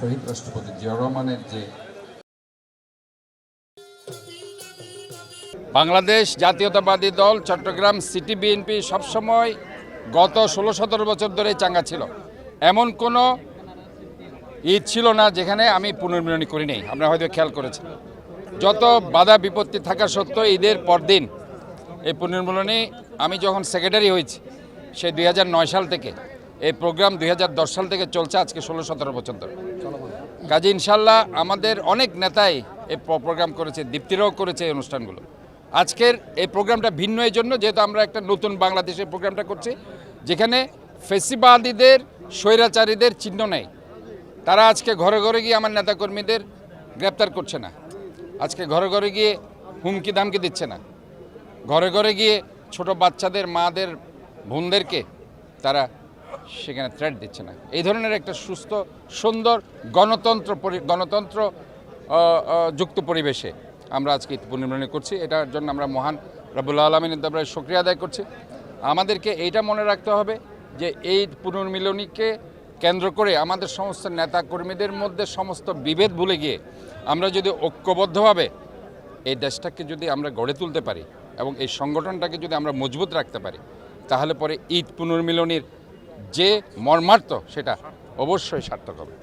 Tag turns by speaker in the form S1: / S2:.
S1: শহীদ রাষ্ট্রপতি জিয়াউর রহমানের যে বাংলাদেশ জাতীয়তাবাদী দল চট্টগ্রাম সিটি বিএনপি সবসময় গত 16-17 বছর ধরে চাঙ্গা ছিল। এমন কোনো ঈদ ছিল না যেখানে আমি পুনর্মিলনী করি নাই। আপনারা হয়তো খেয়াল করেছেন, যত বাধা বিপত্তি থাকা সত্ত্বেও ঈদের পরদিন এই পুনর্মিলনী আমি যখন সেক্রেটারি হয়েছি সেই 2009 সাল থেকে এই প্রোগ্রাম 2010 সাল থেকে চলছে আজকে 16-17 বছর ধরে। কাজে ইনশাল্লাহ আমাদের অনেক নেতাই এই প্রোগ্রাম করেছে, দীপ্তিরাও করেছে এই অনুষ্ঠানগুলো। আজকের এই প্রোগ্রামটা ভিন্ন এই জন্য যেহেতু আমরা একটা নতুন বাংলাদেশের প্রোগ্রামটা করছি যেখানে ফেসিবাদীদের স্বৈরাচারীদের চিহ্ন নেই। তারা আজকে ঘরে ঘরে গিয়ে আমার নেতাকর্মীদের গ্রেপ্তার করছে না, আজকে ঘরে ঘরে গিয়ে হুমকি ধামকি দিচ্ছে না, ঘরে ঘরে গিয়ে ছোট বাচ্চাদের মাদের বোনদেরকে তারা সেখানে থ্রেট দিচ্ছে না। এই ধরনের একটা সুস্থ সুন্দর গণতন্ত্র যুক্ত পরিবেশে আমরা আজকে পুনর্মিলনী করছি। এটার জন্য আমরা মহান রব্বুল আলামিনের দরবারে শুকরিয়া আদায় করছি। আমাদেরকে এইটা মনে রাখতে হবে যে এই পুনর্মিলনীকে কেন্দ্র করে আমাদের সমস্ত নেতা কর্মীদের মধ্যে সমস্ত বিভেদ ভুলে গিয়ে আমরা যদি ঐক্যবদ্ধভাবে এই দেশটাকে যদি আমরা গড়ে তুলতে পারি এবং এই সংগঠনটাকে যদি আমরা মজবুত রাখতে পারি তাহলে পরে ঈদ পুনর্মিলনীর যে মর্মার্থ সেটা অবশ্যই সার্থক হবে।